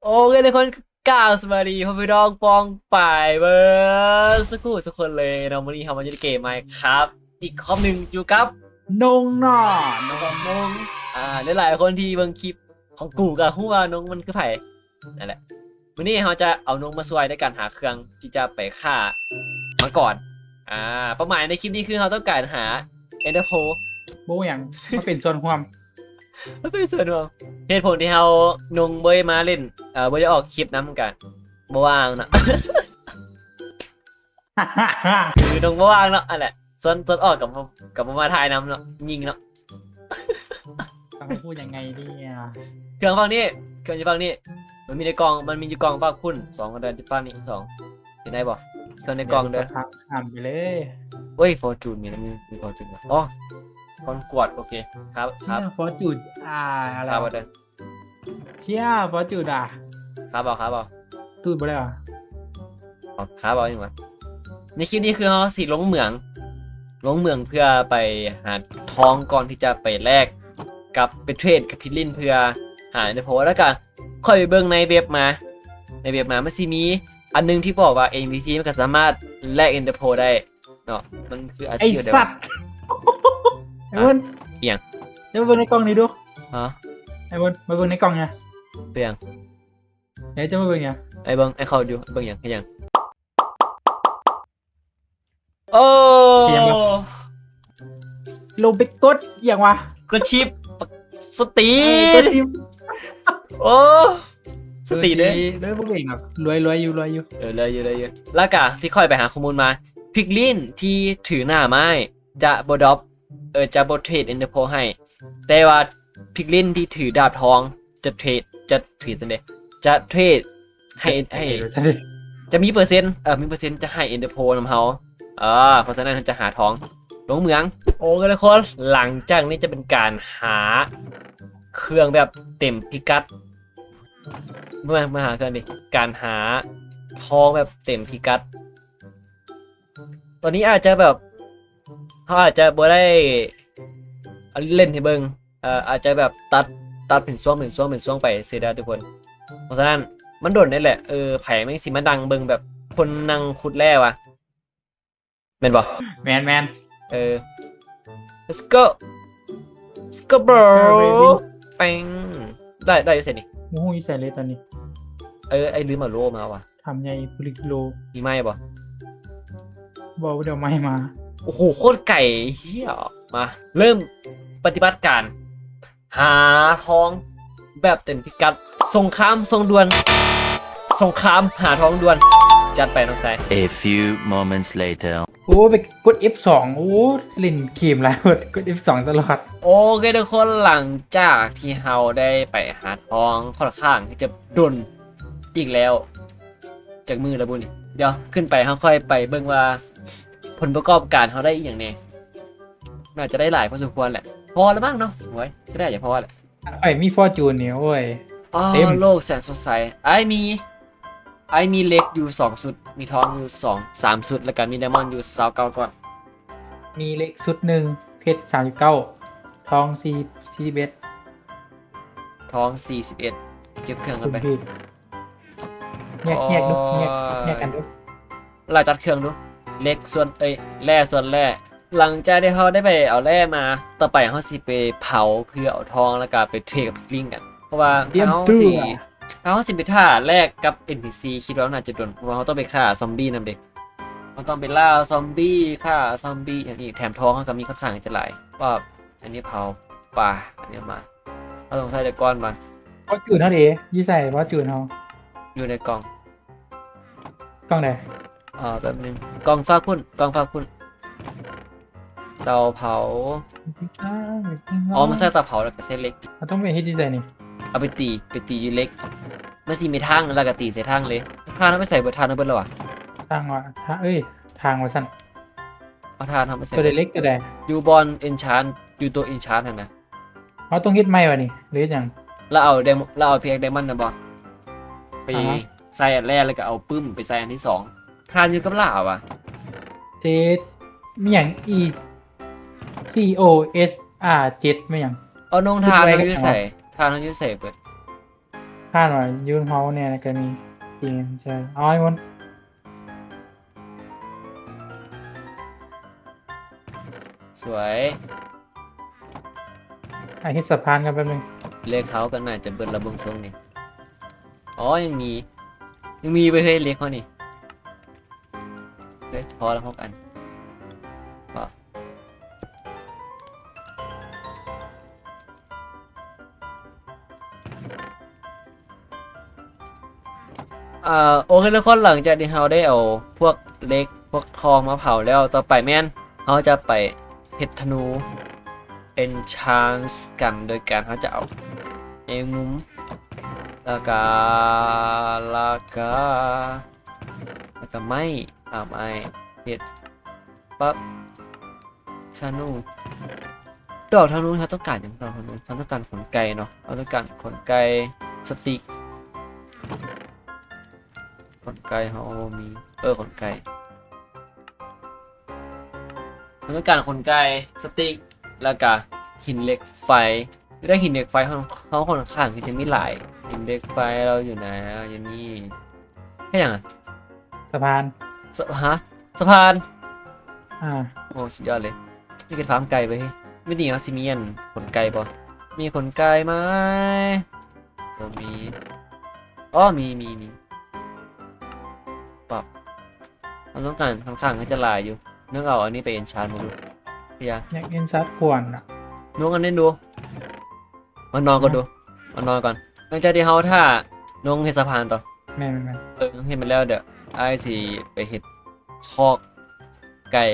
โอเคทุกคนกล่าวสวัสดีพ่อพี่น้องปองป่ายเบอร์สักครู่ทุกคนเลยเราวันนี้ทำมาอยู่ในเกมไหมครับอีกคอมหนึ่งอยู่กับนงหน่อน้นงองหลายๆคนที่เบิ่งคลิปของกูกับฮู้ว่าน้องมันคือไผ่นั่นแหละวันนี้เราจะเอาน้องมาช่วยในการหาเครื่องที่จะไปฆ่ามังกรเป้าหมายในคลิปนี้คือเราต้องการหาเอ็นเดอร์โพ โบอย่างมาเป็นส่วนความ ไม่เป็นส่วนรวมเหตุผลที่เรานงเบยมาเล่นเบยได้ออกคลิปน้ำกันบ่ว่างเนาะ คือนงบ่ว่างเนาะอันแหละส่วนออกกับมาถ่ายน้ำเนาะยิงเนาะ ต้องพูดยังไงเนี่ยเครื่องฝั่งนี้เครื่องอยู่ฝั่งนี้มันมีในกล่องมันมีอยู่กล่องฝั่งคุณสองคนเดินที่ฝั่งนี้สองเห็นได้บ่เครื่องในกล่องเด้อ พักอ่านไปเลย เฮ้ยฟอร์จูนมีนะมีฟอร์จูนอ๋อคอนกวดโอเคครับค เชี่ รับ ยฟอร์จูดอะไร ครับเด้อ เชี่ยฟอร์จูดครับเอา ตูดไปเลยเหรอ ครับเอาอย่างวะในคลิปนี้คือเราสิลงเหมืองเพื่อไปหาทองก่อนที่จะไปแลกกับไปเทรดกับพิลินเพื่อหาในโพแล้วกันค่อยไปเบิ่งในเว็บมามันสิมีอันนึงที่บอกว่า NPC มันก็สามารถแลก Ender Pearl ได้เนาะมันคืออาไอชีพเดียว สัตว์ไอ้บน เอียง เดี๋ยวมาเบิ่งในกล้องนี้ดู ฮะ ไอ้บนมาเบิ่งในกล้องเนี่ย เปียง เดี๋ยวจะมาเบิ่งเนี่ย ไอ้เบิ่งไอ้เขาอยู่เบิ่งอย่างยังโอ้ ลงไปกดอย่างวะ กดชิปสตี กดทิม โอ้สติเด้ ด้วยพวกเองครับรวยอยู่ เลยแล้วก็ที่ค่อยไปหาข้อมูลมาพิกลินที่ถือหน้าไม้จะบดอปจะบดเทรดเอ็นเดอร์โพให้แต่ว่าพิกลินที่ถือดาบทองจะเทรดสันเดจะเทรดให้จะมีเปอร์เซ็นต์มีเปอร์เซ็นต์จะให้เอ็นเดอร์โพนำเขาเพราะฉะนั้นจะหาทองลงเมืองโอ้กันเลยคนหลังจากนี้จะเป็นการหาเครื่องแบบเต็มพิกัดมาหาเครื่องดิการหาทองแบบเต็มพิกัดตอนนี้อาจจะแบบเขาอาจจะบ่ได้เล่นให้เบิ่งอาจจะแบบตัดเป็นช่วงไปเสียดายทุกคนเพราะฉะนั้นมันโดนได้แหละไผ่แม่งสิมาดังเบิ่งแบบคนนั่งขุดแร่วะแม่นบ่ แมน let's go bro แป้งได้อยู่เสร็จนี่ โอ้ยใส่เลยตอนนี้ ไอ้ลืมเอาโล่มาว่ะ ทำใหญ่พลิกโล มีไหมบ่ บอกเดี๋ยวไม่มา โอ้โหโคตรไก่เฮียมาเริ่มปฏิบัติการหาทองแบบเต็มพิกัดสงครามทรงด่วนสงครามหาทองด่วนจัดไปน้องสาย A few moments later. โอ้ไปกด F2 โอ้เล่นเกมหลายกด F2 ตลอด โอเคทุกคนหลังจากที่เฮาได้ไปหาทองค่อนข้างที่จะดนอีกแล้วจากมือแล้วบุญนี่เดี๋ยวขึ้นไปเฮาค่อยไปเบิ่งว่าผลประกอบการเฮาได้อีกอย่างแน่น่าจะได้หลายพอสมควรแหละพอแล้วมั้งเนาะโว้ยก็ได้อย่าพอแหละ ไอ้มีฟอร์จูนเนี่ยโอ้ย อ๋อ เต็ม โลกแสนสดใสไอ้มีเหล็กอยู่2สุดมีทองอยู่3สุดแล้วก็มีไดมอนด์อยู่29ก้อน มีเล็กสุดหนึ่งเพชร39ทอง41 ทอง41เก็บเครื่องกันไป คุณพี่แยกดูแยกกันดู เราจัดเครื่องดูเหล็กส่วนแร่ส่วนแร่หลังจากที่เขาได้ไปเอาแร่มาต่อไปเขาสิไปเผาเพื่อเอาทองแล้วก็ไปเทรดกับพิกลิงกันเพราะว่า เตรียม เขา ตัว สิไปท่าแลกกับ NPC คิดว่าน่าจะโดนเพราะว่าเขาต้องไปฆ่าซอมบี้นำเด็กเขาต้องไปล่าซอมบี้ฆ่าซอมบี้อย่างนี้แถมทองเขาก็มีค่อนข้างจะหลายว่าอันนี้เผาป่าอันนี้มาเขาต้องใช้ตะก้อนมา ฟอร์จูนเท่าเดยี่ใส่ฟอร์จูนเขา อยู่ในกล่อง กล้องไหน แบบนึงกล่องฟ้าพุ่นเตาเผามาใส่เตาเผาแล้วก็ใส่เหล็ก เราต้องไปเฮ็ดดีไซน์นี่ เอาไปตีอยู่เหล็กมันสิมีทางแล้วก็ตีใส่ทางเลยทางนั้นไม่ใส่เบอร์ทางนั้นเบอร์แล้ววะ ทางว่าทางว่าสั้น เอาทางทำไม่ใส่ ตัวเล็กตัวใด อยู่บอลเอนชานอยู่ตัวเอนชานนั่นนะ เขาต้องเฮ็ดไม้วะนี่หรือยัง แล้วเอาเพียงไดมอนด์นะบอลไป อ่าฮะ ใส่อันแรกแล้วก็เอาปึ้มไปใส่อันที่สองทานอยู่กับหล่าวะ เทสมีอย่าง E C O S R 7ไม่อย่าง เอานงทาน คิดไว้ เขา ก็ อยู่ เอา ใส่ทานเขาอยู่ใส่เปิด ท าดว่ายูนเฮาเนี่ยก็มีจริงใช่เอาไอ้มน สวย ไอ้เฮ็ดสะพานกันแป๊บนึง เลขเขาก็น่าจะเบิดระเบิงทรงนี่อ๋อยังมีไปเฮ้ยเลขเขานี่เฮ้ยพอแล้วพอกันพอโอเคทุกคนหลังจากที่เราได้เอาพวกเหล็กพวกทองมาเผาแล้วต่อไปแม่นเราจะไปเฮ็ดธนู enchant กันโดยการเขาจะเอาเองมุมแล้วก็ไม่เฮ็ดปั๊บธนูดอกธนูเขาต้องการอย่างดอกธนูเขาต้องการขนไก่เนาะเขาต้องการขนไก่สติ๊กขนไก่เขามีขนไก่เขาต้องการขนไก่สติ๊กแล้วก็หินเหล็กไฟได้หินเหล็กไฟเขาค่อนข้างที่จะมีหลายหินเหล็กไฟเราอยู่ไหนอยู่นี่แค่อย่างอ่ะ สะพาน สะพาน อ่า โอ้สุดยอดเลยนี่คือฟาร์มไก่ไปไม่ดีเขาซิเมียนขนไก่ปะมีขนไก่ไหมโอ้มีอ๋อมีปรับเราต้องการข้างๆเขาจะลายอยู่นึกเอาอันนี้ไปเอ็นชานมาดูพี่ยา อยากเอ็นซัดควรอ่ะ น้องกันเล่นดูมานอนก่อนดูมานอนก่อนหลังจากที่เขาถ้าน้องเห็ดสะพานต่อ แม่น เห็นมันแล้วเดี๋ยวไอ้สิไปเห็ดคอกไก่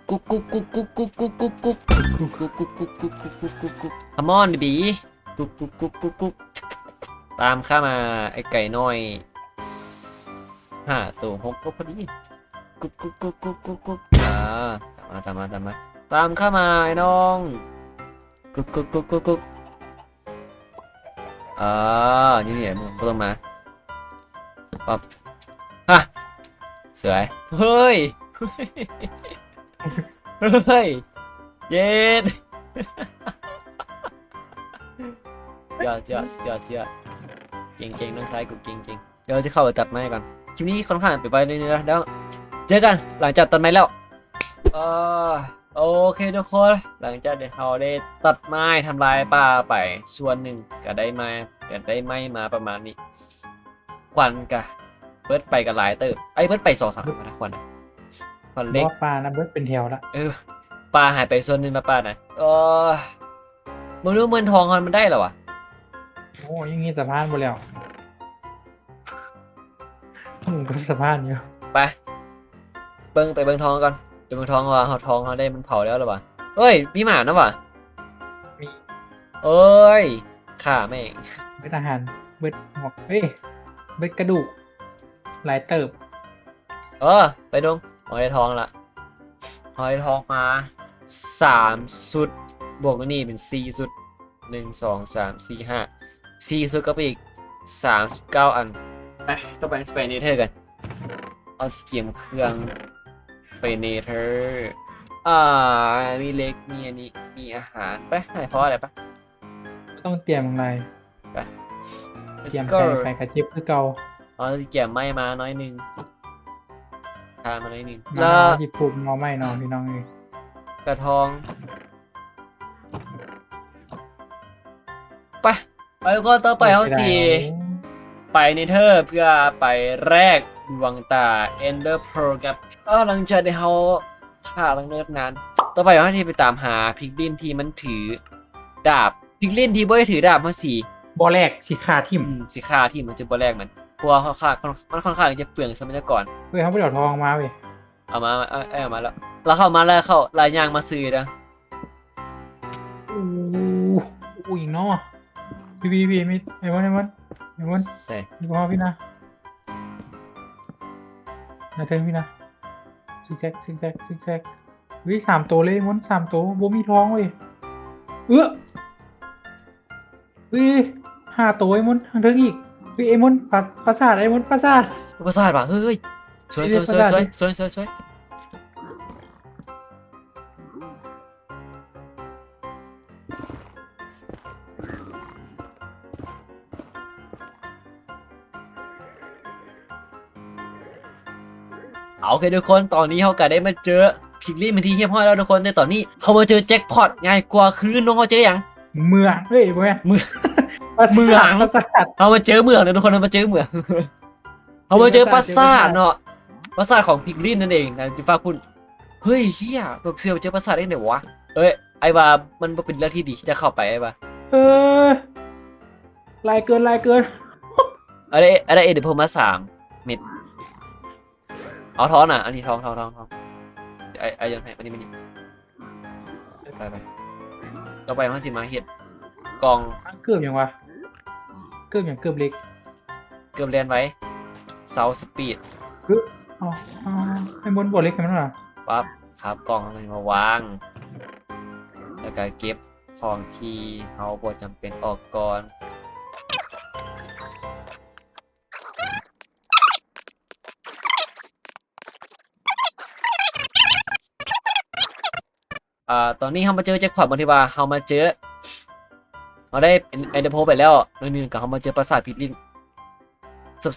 กุ๊กกุ๊กกุ๊กกุ๊กกุ๊กกุ๊กกุ๊กกุ๊กกุ๊กกุ๊กกุ๊กกุ๊กกุ๊กกุ๊กกุ๊กกุ๊กคามอนบีกุ๊กกุ๊กกุ๊กกุ๊กกุ๊กตามข้ามาไอ้ไก่น้อย5 ตัว 6ก็พอดีกุ๊กกุ๊กกุ๊กกุ๊กกุ๊กกุ๊กตามข้ามาไอ้น้องกุ๊กกุ๊กกุ๊กกุ๊กกุ๊กนี่มึงก็ต้องมาปั๊บฮะสวยเฮ้ยเฮ้ยเย็นยอดเก่งน้องซ้ายกูเก่งเดี๋ยวจะเข้าไปตัดไม้ก่อนคลิปนี้ค่อนข้างไปเรื่อยๆแล้วเจอกันหลังจากตัดไม้แล้วโอเคทุกคนหลังจากที่เราได้ตัดไม้ทำลายป่าไปส่วนหนึ่งก็ได้ไม้มาประมาณนี้ควันกะเบิดไปกับหลายเติบเบิดไป2-3นะควันๆ เล็ก ปลานะเบิดเป็นแถวละ ปลาหายไปส่วนหนึ่งแล้วปลาไหนมึงรู้เงินทองมันได้เหรอวะ โอ้ยังงี้สะพานหมดแล้วมึงก็สะพานอยู่ ไปเบิ่งทองก่อนไปเบิ่งทองว่าเขาทองเขาได้มันเผาแล้วหรอวะเฮ้ยมีหมานะวะ มี เอ้ยข่าแม่ง เบิดอาหารเบิดหมวกเบิดกระดูกหลายเติบ ไปดงหอยทองละหอยทองมา3 สุดบวกกับนี่เป็น4 สุด1 2 3 4 5 4 สุดก็ไปอีก39 อันไปต้องไปเนเธอร์กันเอาสเกียมเครื่องไปเนเธอร์มีเล็กมีอันนี้มีอาหารไปไหนเพราะอะไรปะ ต้องเตรียมอะไร Let's เตรียม go ไก่กระจิบคือเก่า เกี่ยมไม่มาน้อยหนึงทานมาน้อยหนึง มา แล้ว หยิบปลูกนอไม่นอพี่น้องเอ้ย กระทองไปก็ต่อไปเขาสิไปเนเธอร์เพื่อไปแรกดวงตา Ender Pearl กับหลังจากที่เขาฆ่าตั้งเนิ่นนานต่อไปเขาที่ไปตามหาพิกลินที่มันถือดาบพิกลินที่บ่ได้ถือดาบมาสิ บอแรกสิขาทิม สิฆ่าที่มันจะบ่แรกมันเพราะว่ามันค่อนข้างจะเปลืองทรัพยากร เฮ้ยเขาไปเดี๋ยวทองมาเว้ย เอามาเอามาแล้วเข้ามาแล้วเข้าลายยางมาซื้อนะ อู้อีกเนาะพี่มีไอ้มัน ใส่ นี่พ่อพี่นะนาเทิงพี่นะซิกแซกวิ3 ตัวเลยมัน3 ตัวโบมีทองเว้ย5 ตัวไอ้มันทางเทิงอีกไอ้มันปราสาทไอ้มันปราสาท ประสาทว่ะเฮ้ยสวย เรียกประสาทดิ สวย เอาโอเคทุกคนตอนนี้เขาก็ได้มาเจอพิกลินเป็นที่เรียบร้อยแล้วทุกคนในตอนนี้เขามาเจอแจ็คพอตง่ายกว่าคือน้องเขาเจออย่าง เมืองเฮ้ยเมือง เมือง ปราสาท เมือง ปราสาท เขามาเจอเมืองนะทุกคนเขามาเจอเมือง เขามาเจอปราสาทเนาะปราสาทของพิกลินนั่นเองนะจิฟ้าคุณเฮ้ยเฮียบอกเสือมาเจอปราสาทได้ไงวะเอ้ยไอ้บามันบ่เป็นเรื่องที่ดีที่จะเข้าไปไอ้บา เออลายเกินลายเกิน อะไรเดี๋ยวผมมา3 เม็ดเอาท้องน่ะอันนี้ท้องไอ้ยังไงมันนี่ไปต่อไปมันสิมาเฮ็ดกอง เกือบยังวะเกือบอย่างเกือบเล็ก เกือบเรียนไว้เซาสปีด อ๋อไอ้บนบอเล็กกันมั้งล่ะ ปั๊บครับกล่องเอามาวาง แล้วก็เก็บของที่เขาบ่จำเป็นออกก่อนตอนนี้เขามาเจอแจ็คพอตบางทีว่าเขามาเจอเขาได้เอ็นเดอร์โพไปแล้วนึงกับเขามาเจอปราสาทพิกลิน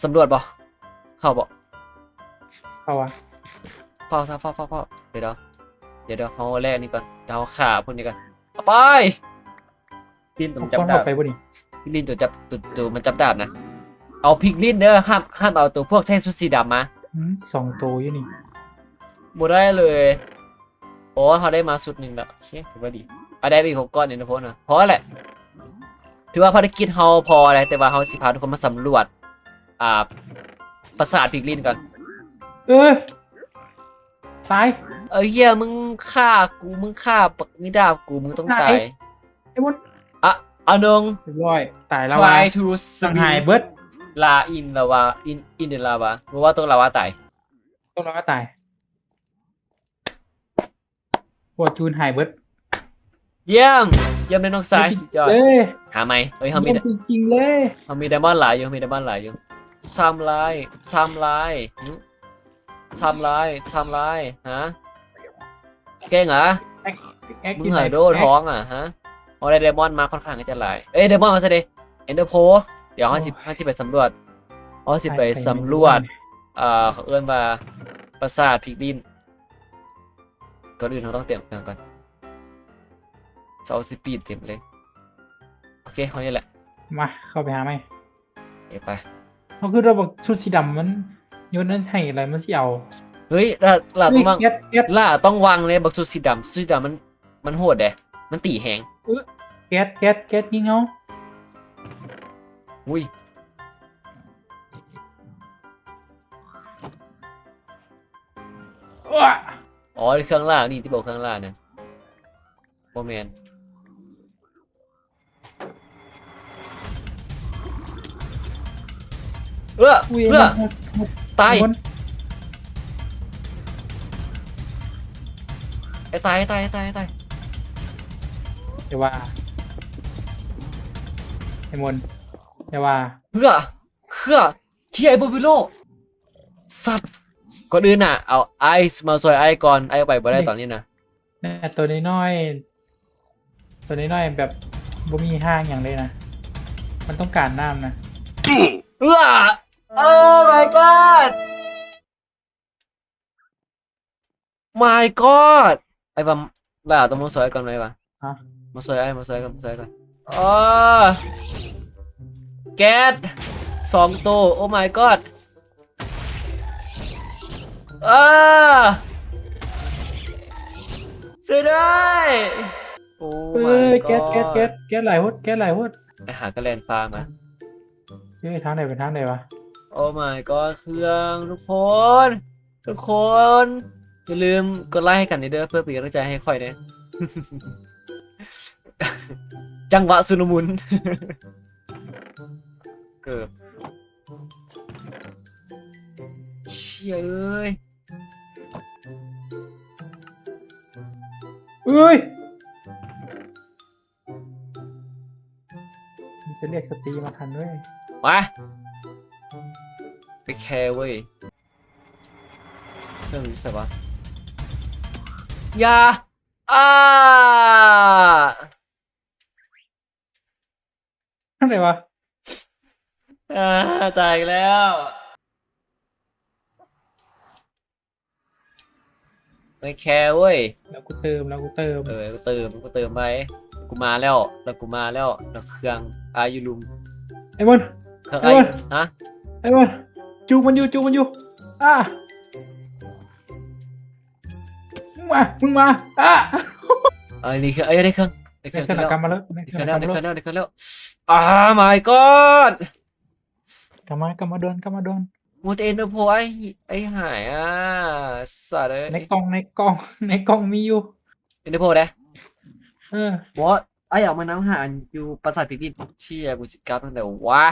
สำรวจบ่เข้าบ่ เขาวะ เฝ้าเดี๋ยวเขาแรกนี่ก่อนเดี๋ยวเขาขาพวกนี้ก่อนเอาไปพิกลินตัวมันจับ คน ดา เข้า บ ไปบ่ดิ พิกลินตัวมันจับดาบนะเอาพิกลินเด้อห้ามเอาตัวพวกใช้ชุดสีดำมา 2 ตัวอยู่นี่ บ่ได้เลยโอ้เขาได้มาสุดหนึ่งแล้วโอเคถือว่าดีเอาได้ไปอีก6 ก้อนเนี่ยนะพวกนะเพราะแหละถือว่าภารกิจเขาพออะไรแต่ว่าเขาสิพาทุกคนมาสำรวจปราสาทพิกลินก่อน เออตาย เฮียมึงฆ่ากูมึงฆ่าปักนิดาบกูมึงต้องตาย ไอ้บน เอานง เรียบร้อยตายแล้ว try to สังหาย swim เบิร์ด ลาอินลาวาอินเดลาวาเพราะว่าต้องลาวาตาย ตัวเราก็ตายปวดจูนหายเบิร์ด เยี่ยมเลยน้องสายสุดยอด เลย หาไหมเฮ้ยเขามี จริงๆเลย ไดมอนด์หลายอยู่ทำลายฮะเก่งเหรอมึงหายโดนท้องอ่ะฮะเอาได้ไดมอนด์มาค่อนข้างจะหลายไดมอนด์มาซะดิเอ็นเดอร์โพเดี๋ยว50ไปสำรวจไปสำรวจเขาเอื้อนว่าปราสาทพิกลินก่อนอื่นเราต้องเตรียมเครื่องก่อนเซาสปีดเต็มเลยโอเคเท่านี้แหละ มาเข้าไปหาไหม ไป เขาคือเราบอกชุดสีดำมันโยนนั้นให้อะไรมันสิเอา เฮ้ยล่าต้องวาง เก็ตเก็ต ล่าต้องวางเลยบักชุดสีดำมันโหดเด้มันตีแหง เก็ตเก็ตเก็ตยิงเอา อุ้ย อ้ว อ๋อเครื่องล่านี่ที่บอกเครื่องล่าเนี่ยโมเมนอุ้ย ตาย บน ตาย เดี๋ยวว่าไอ้มนเดี๋ยวว่า ที่ไอ้โบบิโลสัตว์ก่อนอื่นน่ะเอาไอซ์มาซอยไอก่อนไอเอาไปบ่ได้ตอนนี้นะ เนี่ยตัวน้อยๆตัวน้อยๆแบบบ่มีห้างอย่างเลยนะมันต้องการน้ำนะ โอ้ my god ไอ้บำล่าต้องมาซอยก่อนไหมวะ ฮะ มาซอยก่อนอ๋อแก๊ส2 ตัวโอ้ my god ช่วยด้วยโอ้ เอ้ my ยแก๊ส god แก๊สหลายหด ไปหากระแลนฟ้ามา เฮ้ยทางไหนเป็นทางไหนวะ โอ้ my god เครื่องทุกคน อย่าลืมกดไลค์ให้กันเด้อเพื่อเป็นกำลังใจให้ค่อยเนี่ย จังหวะสุนมุน เกือบเชี่ยเอ้ย เอ้ยมันจะเรียกสตรีมาทันด้วย มาไปแคร์เว้ยเครื่องรู้สึกวะอย่าทางไหนวะ ตายอีกแล้ว ไม่แคร์เว้ย แล้วกูเติม กูเติมไปกูมาแล้วแล้วเครื่องอายุลุม ไอ้บอล เครื่อง เอ้ อาย ย ฮะ ไอ้บอลจูงมันอยู่อ่ะมึงมาอ่ะ นี่เครื่องได้เครื่อง เดี๋ยวกลับมาแล้ว ได้เครื่องแล้วmy god กลับมาโดน มูเตนโดโพไอ้หายสัตว์เลย ในกล่องมีอยู่ เอ็นโดโพได้ เออ วอทไอ้ออกมาน้ำหานอยู่ปราสาทพิกินเชี่ยกูจิกลับตั้งแต่วะ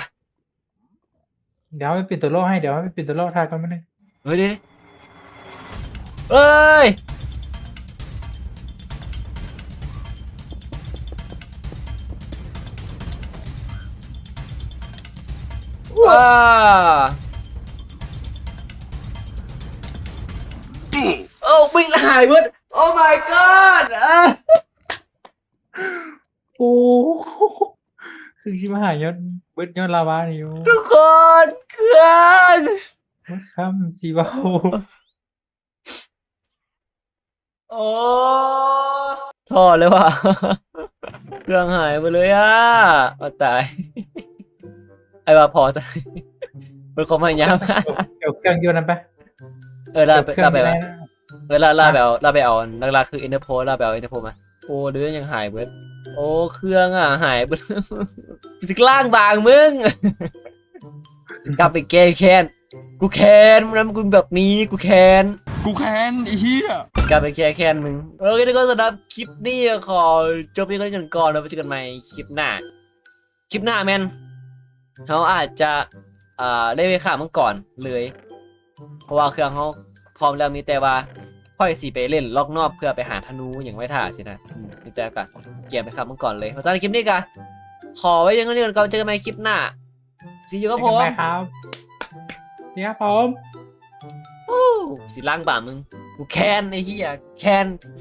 เดี๋ยวไปปิดตัวโล่ให้เดี๋ยวไปปิดตัวโล่ทายกันไม่ได้ เฮ้ยดิเอ้ยว้าโอ้วิ่งหายเบิดโอ้ my god โอ้คือชิมาหายยศเบิดยอดลาวานี่อยู่ ทุกคนเครื่อง เบิดคำสีเบา โอ้ถอดเลยว่ะ เครื่องหายไปเลยเอาตาย ไอ้ว่าพอจะ เป็นความพยายาม เดี๋ยวเครื่องโยนนั้นไป ลาไป เครื่อง วะ ได้ ลาไปเอาหลักๆคืออินเตอร์โพลาไปเอาอินเตอร์โพมาโอ้เดือนยังหายเบิดโอ้เครื่องหายเบิด สิกล่างบางมึง สิกลับไปแก้แค้นกูแค้นมันกูแบบนี้กูแค้น กูแค้นไอ้เหี้ย สิกลับไปแก้แค้นมึงโอเคทุกคนสำหรับคลิปนี้ขอจบนี้กันก่อนแล้วไปเจอกันใหม่คลิปหน้าแมนเขาอาจจะได้ไปฆ่ามันก่อนเลย เพราะว่าเครื่องเขาพร้อมแล้วมีแต่ว่าค่อยสีไปเล่นล็อกนอกเพื่อไปหาธนูอย่างไว้ท่าสินะมีแต่ก็เกี่ยมไปฆ่ามันก่อนเลยเพราะตอนในคลิปนี้ก็ขอไว้อยังนี้ก่อนเจอกันใหม่คลิปหน้าsee you ครับผม ครับนี่ครับผม สิล้างบ่ามึงกูแค้นไอ้เหี้ยแค้น